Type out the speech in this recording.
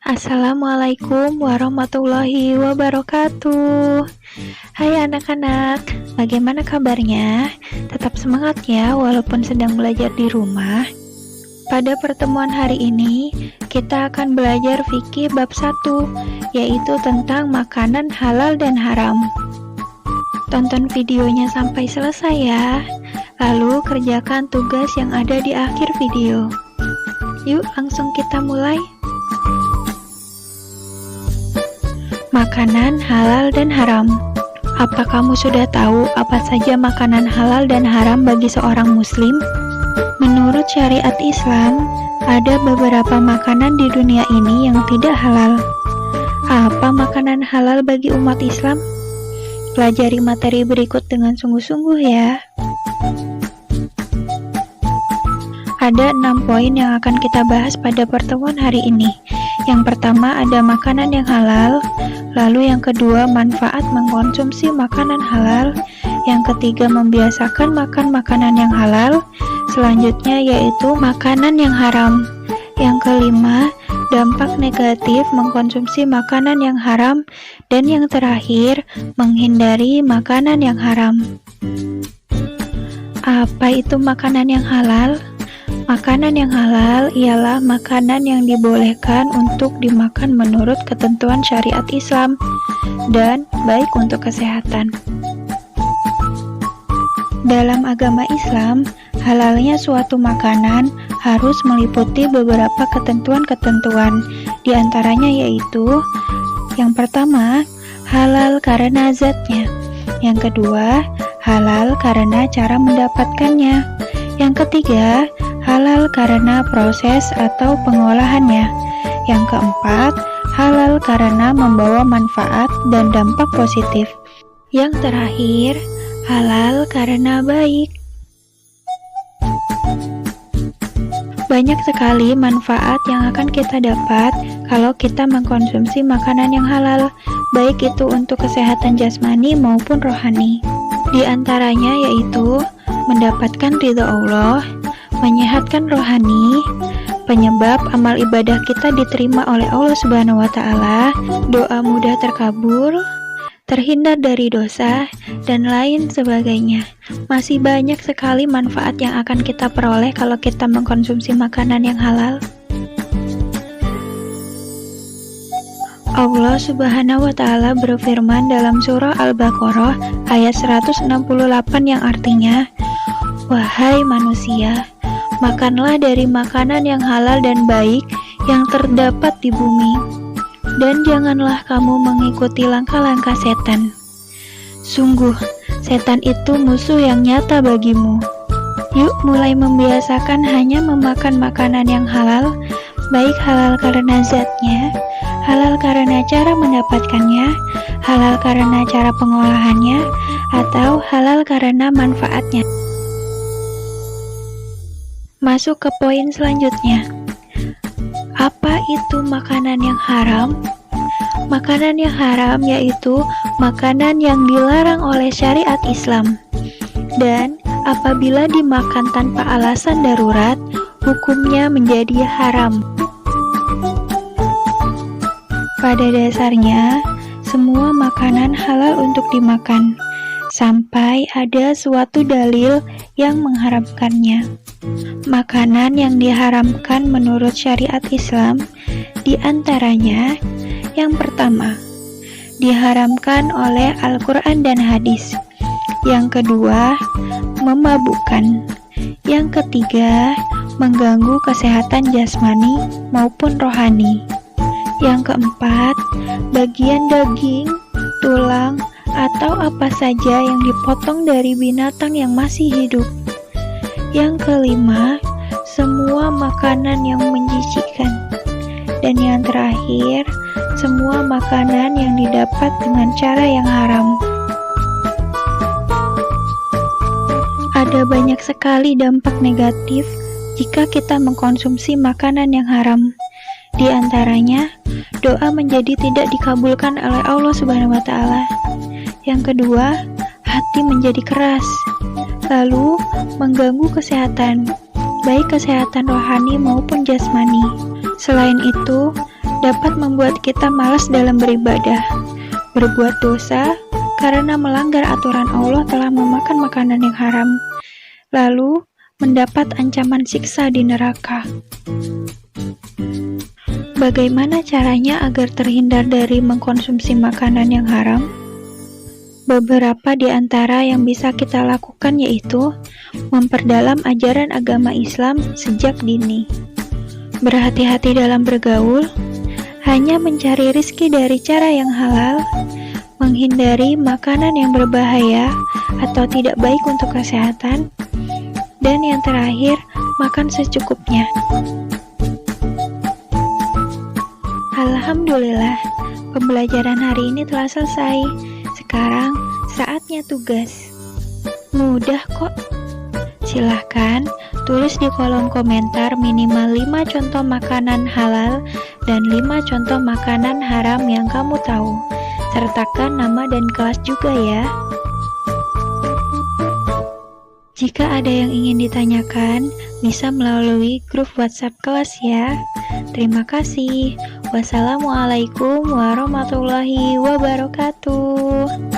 Assalamualaikum warahmatullahi wabarakatuh. Hai anak-anak, bagaimana kabarnya? Tetap semangat ya walaupun sedang belajar di rumah. Pada pertemuan hari ini, kita akan belajar fikih bab 1, yaitu tentang makanan halal dan haram. Tonton videonya sampai selesai ya. Lalu kerjakan tugas yang ada di akhir video. Yuk langsung kita mulai. Makanan halal dan haram. Apa kamu sudah tahu apa saja makanan halal dan haram bagi seorang muslim? Menurut syariat Islam, ada beberapa makanan di dunia ini yang tidak halal. Apa makanan halal bagi umat Islam? Pelajari materi berikut dengan sungguh-sungguh ya. Ada 6 poin yang akan kita bahas pada pertemuan hari ini. Yang pertama ada makanan yang halal, lalu yang kedua manfaat mengkonsumsi makanan halal, yang ketiga membiasakan makan makanan yang halal, selanjutnya yaitu makanan yang haram, yang kelima dampak negatif mengkonsumsi makanan yang haram, dan yang terakhir menghindari makanan yang haram. Apa itu makanan yang halal? Makanan yang halal ialah makanan yang dibolehkan untuk dimakan menurut ketentuan syariat Islam dan baik untuk kesehatan. Dalam agama Islam, halalnya suatu makanan harus meliputi beberapa ketentuan-ketentuan. Di antaranya yaitu, yang pertama, halal karena zatnya. Yang kedua, halal karena cara mendapatkannya. Yang ketiga, halal karena proses atau pengolahannya. Yang keempat, halal karena membawa manfaat dan dampak positif. Yang terakhir, halal karena baik. Banyak sekali manfaat yang akan kita dapat kalau kita mengkonsumsi makanan yang halal, baik itu untuk kesehatan jasmani maupun rohani. Di antaranya yaitu mendapatkan ridha Allah, menyehatkan rohani, penyebab amal ibadah kita diterima oleh Allah Subhanahu wa Ta'ala, doa mudah terkabul, terhindar dari dosa, dan lain sebagainya. Masih banyak sekali manfaat yang akan kita peroleh kalau kita mengkonsumsi makanan yang halal. Allah Subhanahu wa Ta'ala berfirman dalam surah Al-Baqarah ayat 168 yang artinya, "Wahai manusia, makanlah dari makanan yang halal dan baik yang terdapat di bumi, dan janganlah kamu mengikuti langkah-langkah setan. Sungguh, setan itu musuh yang nyata bagimu." Yuk mulai membiasakan hanya memakan makanan yang halal, baik halal karena zatnya, halal karena cara mendapatkannya, halal karena cara pengolahannya, atau halal karena manfaatnya. Masuk ke poin selanjutnya. Apa itu makanan yang haram? Makanan yang haram yaitu makanan yang dilarang oleh syariat Islam. Dan apabila dimakan tanpa alasan darurat, hukumnya menjadi haram. Pada dasarnya, semua makanan halal untuk dimakan, sampai ada suatu dalil yang mengharamkannya. Makanan yang diharamkan menurut syariat Islam, di antaranya, yang pertama, diharamkan oleh Al-Quran dan hadis. Yang kedua, memabukkan. Yang ketiga, mengganggu kesehatan jasmani maupun rohani. Yang keempat, bagian daging, tulang, atau apa saja yang dipotong dari binatang yang masih hidup. Yang kelima, semua makanan yang menjijikkan. Dan yang terakhir, semua makanan yang didapat dengan cara yang haram. Ada banyak sekali dampak negatif jika kita mengkonsumsi makanan yang haram. Di antaranya, doa menjadi tidak dikabulkan oleh Allah Subhanahu wa Ta'ala. Yang kedua, hati menjadi keras. lalu mengganggu kesehatan, baik kesehatan rohani maupun jasmani. Selain itu, dapat membuat kita malas dalam beribadah, berbuat dosa karena melanggar aturan Allah telah memakan makanan yang haram, lalu mendapat ancaman siksa di neraka. Bagaimana caranya agar terhindar dari mengkonsumsi makanan yang haram? Beberapa di antara yang bisa kita lakukan yaitu memperdalam ajaran agama Islam sejak dini, berhati-hati dalam bergaul, hanya mencari rizki dari cara yang halal, menghindari makanan yang berbahaya atau tidak baik untuk kesehatan, dan yang terakhir, makan secukupnya. Alhamdulillah, pembelajaran hari ini telah selesai. Sekarang saatnya tugas. Mudah kok. Silahkan tulis di kolom komentar minimal 5 contoh makanan halal dan 5 contoh makanan haram yang kamu tahu. Sertakan nama dan kelas juga ya. Jika ada yang ingin ditanyakan, bisa melalui grup WhatsApp kelas ya. Terima kasih. Wassalamualaikum warahmatullahi wabarakatuh.